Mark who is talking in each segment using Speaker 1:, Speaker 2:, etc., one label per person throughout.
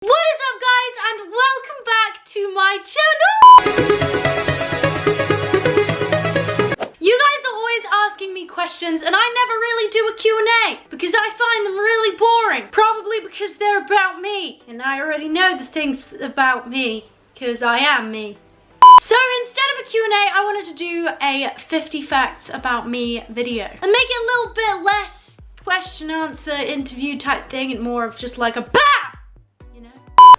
Speaker 1: What is up, guys, and welcome back to my channel! You guys are always asking me questions and I never really do a Q&A because I find them really boring. Probably because they're about me and I already know the things about me because I am me. So instead of a Q&A, I wanted to do a 50 facts about me video and make it a little bit less question answer interview type thing and more of just like a BAM!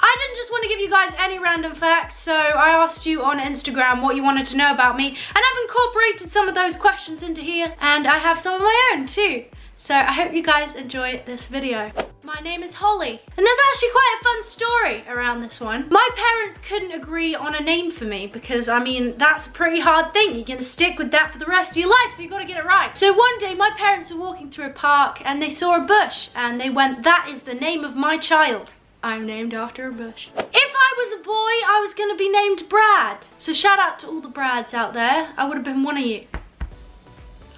Speaker 1: I didn't just want to give you guys any random facts, so I asked you on Instagram what you wanted to know about me, and I've incorporated some of those questions into here, and I have some of my own too. So I hope you guys enjoy this video. My name is Holly, and there's actually quite a fun story around this one. My parents couldn't agree on a name for me because, I mean, that's a pretty hard thing. You're gonna stick with that for the rest of your life, so you gotta get it right. So one day, my parents were walking through a park, and they saw a bush, and they went, "That is the name of my child. I'm named after a bush." If I was a boy, I was gonna be named Brad. So shout out to all the Brads out there. I would have been one of you.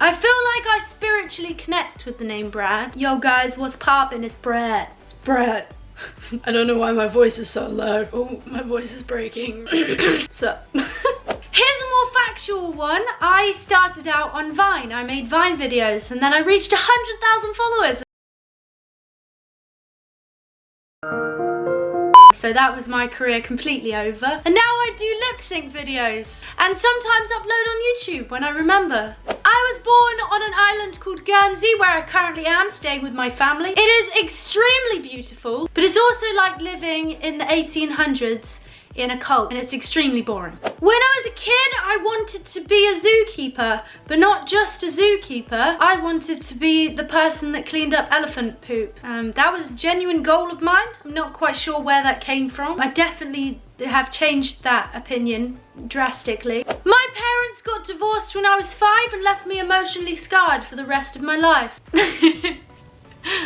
Speaker 1: I feel like I spiritually connect with the name Brad. Yo guys, what's poppin'? It's Brad. It's Brad. I don't know why my voice is so low. Oh, my voice is breaking. So. Here's a more factual one. I started out on Vine. I made Vine videos and then I reached 100,000 followers. So that was my career completely over. And now I do lip sync videos and sometimes upload on YouTube when I remember. I was born on an island called Guernsey where I currently am staying with my family. It is extremely beautiful, but it's also like living in the 1800s in a cult, and it's extremely boring. When I was a kid, I wanted to be a zookeeper, but not just a zookeeper. I wanted to be the person that cleaned up elephant poop. That was a genuine goal of mine. I'm not quite sure where that came from. I definitely have changed that opinion drastically. My parents got divorced when I was 5 and left me emotionally scarred for the rest of my life.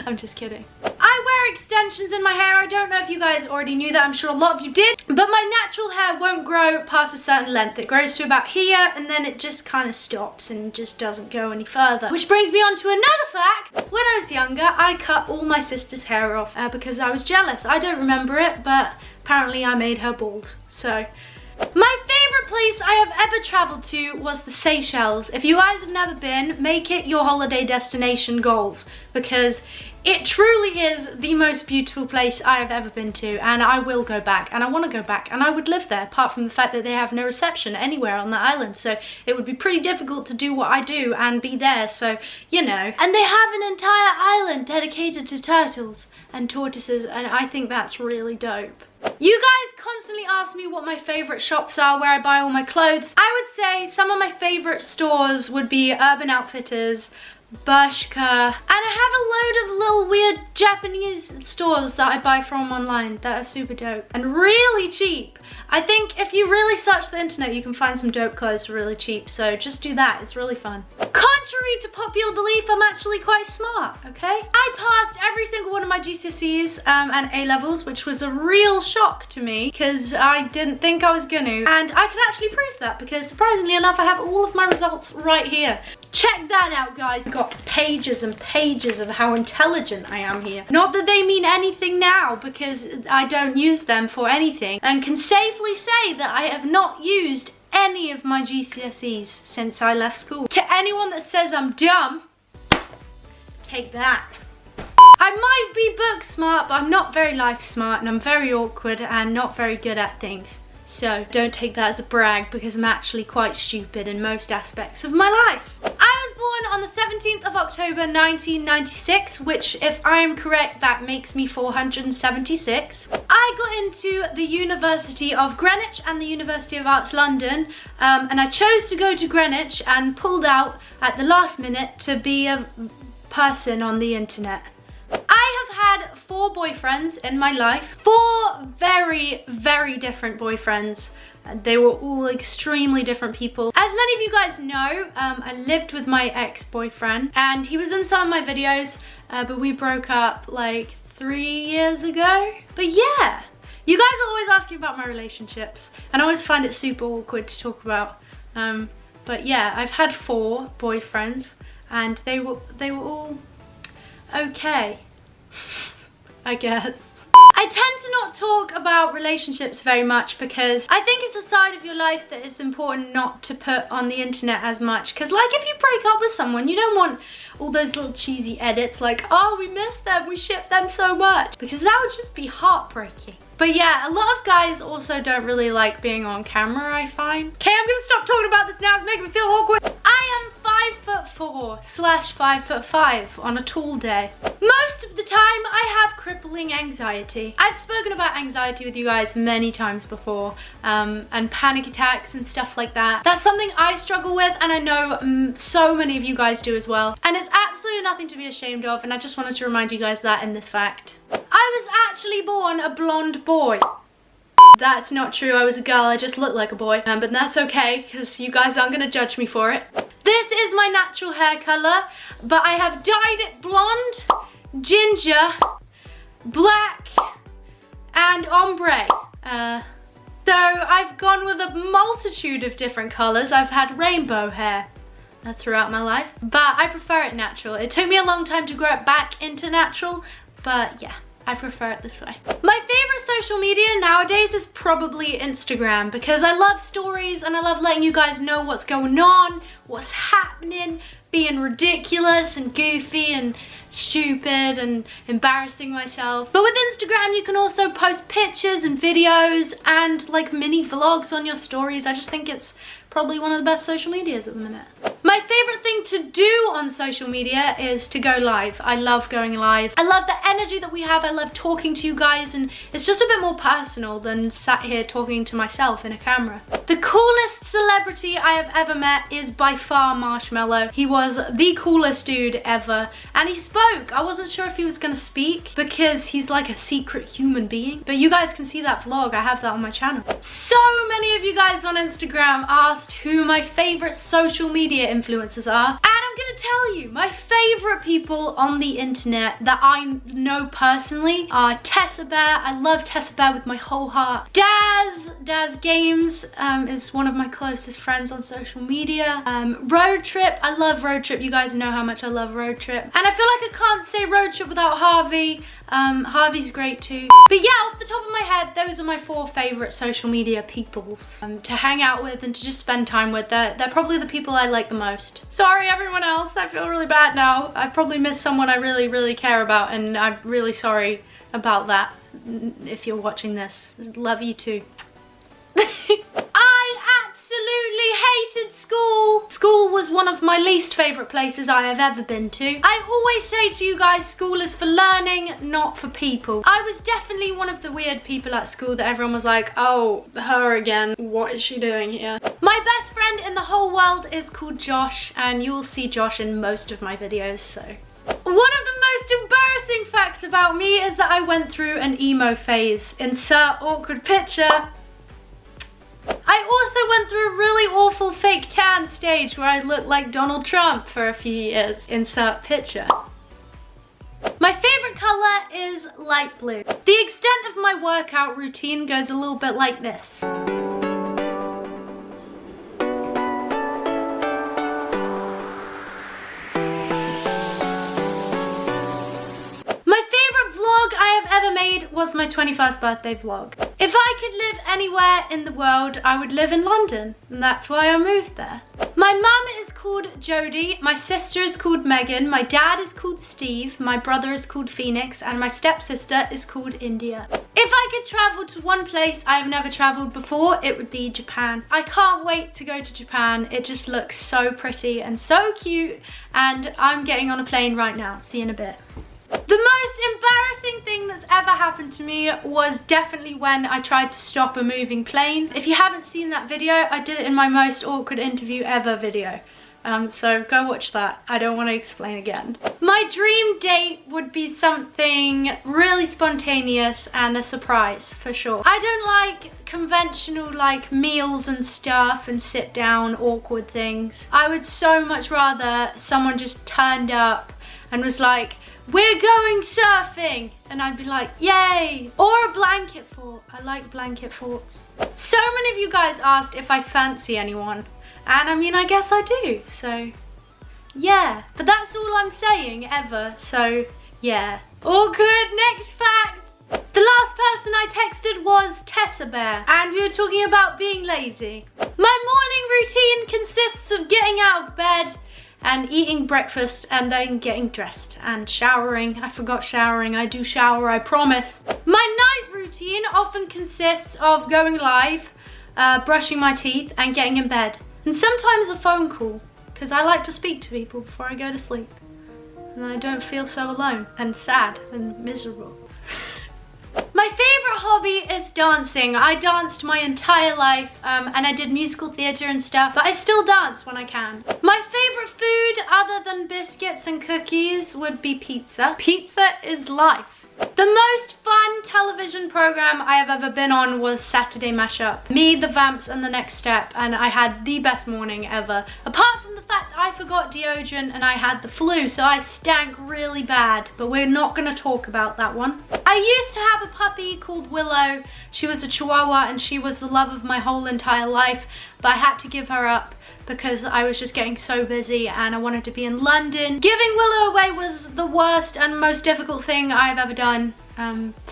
Speaker 1: I'm just kidding. I wear extensions in my hair. I don't know if you guys already knew that. I'm sure a lot of you did. But my natural hair won't grow past a certain length. It grows to about here and then it just kind of stops and just doesn't go any further. Which brings me on to another fact. When I was younger, I cut all my sister's hair off because I was jealous. I don't remember it, but apparently I made her bald. So. My favourite place I have ever travelled to was the Seychelles. If you guys have never been, make it your holiday destination goals because it truly is the most beautiful place I have ever been to, and I will go back and I want to go back and I would live there, apart from the fact that they have no reception anywhere on the island, so it would be pretty difficult to do what I do and be there, so you know. And they have an entire island dedicated to turtles and tortoises, and I think that's really dope. You guys constantly ask me what my favourite shops are, where I buy all my clothes. I would say some of my favourite stores would be Urban Outfitters, Bershka, and I have a load of little weird Japanese stores that I buy from online that are super dope and really cheap. I think if you really search the internet, you can find some dope clothes for really cheap, so just do that, it's really fun. Contrary to popular belief, I'm actually quite smart, okay? I passed every single one of my GCSEs and A-levels, which was a real shock to me because I didn't think I was gonna, and I can actually prove that because surprisingly enough, I have all of my results right here. Check that out, guys. I've got pages and pages of how intelligent I am here. Not that they mean anything now because I don't use them for anything, and can safely say that I have not used any of my GCSEs since I left school. To anyone that says I'm dumb, take that. I might be book smart, but I'm not very life smart, and I'm very awkward and not very good at things. So don't take that as a brag because I'm actually quite stupid in most aspects of my life. I was born on the 17th of October 1996, which if I am correct, that makes me 476. I got into the University of Greenwich and the University of Arts London, and I chose to go to Greenwich and pulled out at the last minute to be a person on the internet. I have had 4 boyfriends in my life, 4 very, very different boyfriends. They were all extremely different people. As many of you guys know, I lived with my ex-boyfriend and he was in some of my videos, but we broke up like 3 years ago. But yeah, you guys are always asking about my relationships and I always find it super awkward to talk about. But yeah, I've had 4 boyfriends and they were all okay, I guess. I tend to not talk about relationships very much because I think it's a side of your life that is important not to put on the internet as much. Because like if you break up with someone, you don't want all those little cheesy edits like, oh, we miss them, we ship them so much. Because that would just be heartbreaking. But yeah, a lot of guys also don't really like being on camera, I find. Okay, I'm gonna stop talking about this now, it's making me feel awkward. I am 5'4" /5'5" on a tall day. Most of the time, I have crippling anxiety. I've spoken about anxiety with you guys many times before, and panic attacks and stuff like that. That's something I struggle with, and I know so many of you guys do as well. And it's absolutely nothing to be ashamed of, and I just wanted to remind you guys that in this fact. I was actually born a blonde boy. That's not true, I was a girl, I just look like a boy. But that's okay, because you guys aren't gonna judge me for it. This is my natural hair color, but I have dyed it blonde, ginger, black, and ombre. So I've gone with a multitude of different colors. I've had rainbow hair throughout my life, but I prefer it natural. It took me a long time to grow it back into natural, but yeah, I prefer it this way. My favorite social media nowadays is probably Instagram because I love stories and I love letting you guys know what's going on, what's happening, being ridiculous and goofy and stupid and embarrassing myself. But with Instagram, you can also post pictures and videos and like mini vlogs on your stories. I just think it's probably one of the best social medias at the minute. My favorite thing to do on social media is to go live. I love going live. I love the energy that we have. I love talking to you guys, and it's just a bit more personal than sat here talking to myself in a camera. The coolest celebrity I have ever met is by far Marshmello. He was the coolest dude ever, and he spoke. I wasn't sure if he was gonna speak because he's like a secret human being, but you guys can see that vlog. I have that on my channel. So many of you guys on Instagram asked who my favorite social media influencers are, and I'm gonna tell you, my favorite people on the internet that I know personally are Tessa Bear. I love Tessa Bear with my whole heart. Daz Games is one of my closest friends on social media. Road Trip, I love Road Trip. You guys know how much I love Road Trip. And I feel like I can't say Road Trip without Harvey. Harvey's great too. But yeah, off the top of my head, those are my 4 favorite social media peoples to hang out with and to just spend time with. They're probably the people I like the most. Sorry everyone else, I feel really bad now. I probably missed someone I really, really care about, and I'm really sorry about that if you're watching this. Love you too. I absolutely hated school. School was one of my least favorite places I have ever been to. I always say to you guys, school is for learning, not for people. I was definitely one of the weird people at school that everyone was like, oh, her again. What is she doing here? My best friend in the whole world is called Josh, and you will see Josh in most of my videos, so. One of the most embarrassing facts about me is that I went through an emo phase. Insert awkward picture. I also went through a really awful fake tan stage where I looked like Donald Trump for a few years. Insert picture. My favorite color is light blue. The extent of my workout routine goes a little bit like this. Was my 21st birthday vlog. If I could live anywhere in the world, I would live in London, and that's why I moved there. My mum is called Jodie, my sister is called Megan, my dad is called Steve, my brother is called Phoenix, and my stepsister is called India. If I could travel to one place I have never traveled before, it would be Japan. I can't wait to go to Japan. It just looks so pretty and so cute, and I'm getting on a plane right now. See you in a bit. The most embarrassing thing that's ever happened to me was definitely when I tried to stop a moving plane. If you haven't seen that video, I did it in my most awkward interview ever video. So go watch that. I don't want to explain again. My dream date would be something really spontaneous and a surprise for sure. I don't like conventional like meals and stuff and sit down awkward things. I would so much rather someone just turned up and was like, we're going surfing, and I'd be like, yay. Or a blanket fort. I like blanket forts. So many of you guys asked if I fancy anyone, and I mean, I guess I do, so yeah. But that's all I'm saying ever, so yeah. All good. Next fact. The last person I texted was Tessa Bear, and we were talking about being lazy. My morning routine consists of getting out of bed and eating breakfast and then getting dressed and showering. I forgot showering. I do shower, I promise. My night routine often consists of going live, brushing my teeth and getting in bed. And sometimes a phone call, because I like to speak to people before I go to sleep. And I don't feel so alone and sad and miserable. My favorite hobby is dancing. I danced my entire life and I did musical theatre and stuff, but I still dance when I can. My favorite food other than biscuits and cookies would be pizza. Pizza is life. The most fun television program I have ever been on was Saturday Mashup. Me, the Vamps and The Next Step, and I had the best morning ever. Apart from the fact I forgot deodorant and I had the flu, so I stank really bad, but we're not gonna talk about that one. I used to have a puppy called Willow. She was a Chihuahua and she was the love of my whole entire life, but I had to give her up because I was just getting so busy and I wanted to be in London. Giving Willow away was the worst and most difficult thing I've ever done.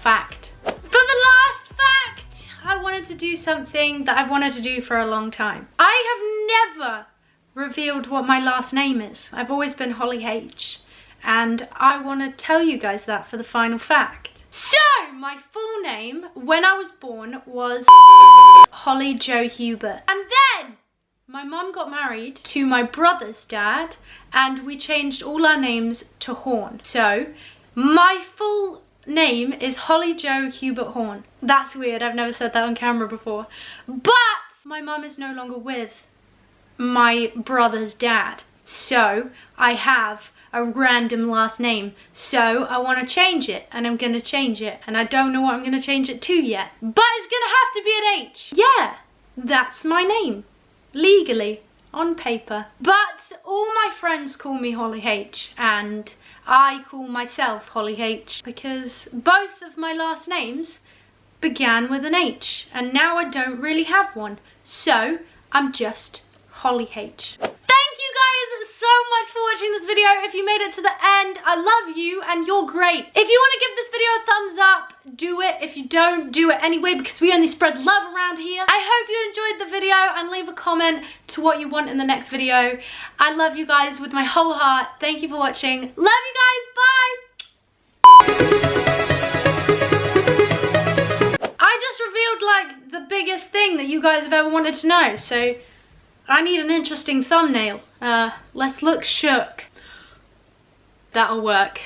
Speaker 1: Fact. For the last fact, I wanted to do something that I've wanted to do for a long time. I have never revealed what my last name is. I've always been Holly H, and I want to tell you guys that for the final fact. So, my full name when I was born was Holly Jo Hubert. And then my mum got married to my brother's dad and we changed all our names to Horn. So my full name is Holly Jo Hubert Horn. That's weird, I've never said that on camera before. But my mum is no longer with my brother's dad. So I have a random last name. So I want to change it and I'm going to change it. And I don't know what I'm going to change it to yet. But it's going to have to be an H. Yeah, that's my name. Legally, on paper. But all my friends call me Holly H and I call myself Holly H because both of my last names began with an H and now I don't really have one. So I'm just Holly H. Thank you guys so much for watching this video. If you made it to the end, I love you and you're great. If you want to give this video a thumbs up, do it. If you don't, do it anyway because we only spread love around here. I hope you enjoyed the video and leave a comment to what you want in the next video. I love you guys with my whole heart. Thank you for watching. Love you guys. Bye. I just revealed like the biggest thing that you guys have ever wanted to know, so I need an interesting thumbnail. Let's look shook. That'll work.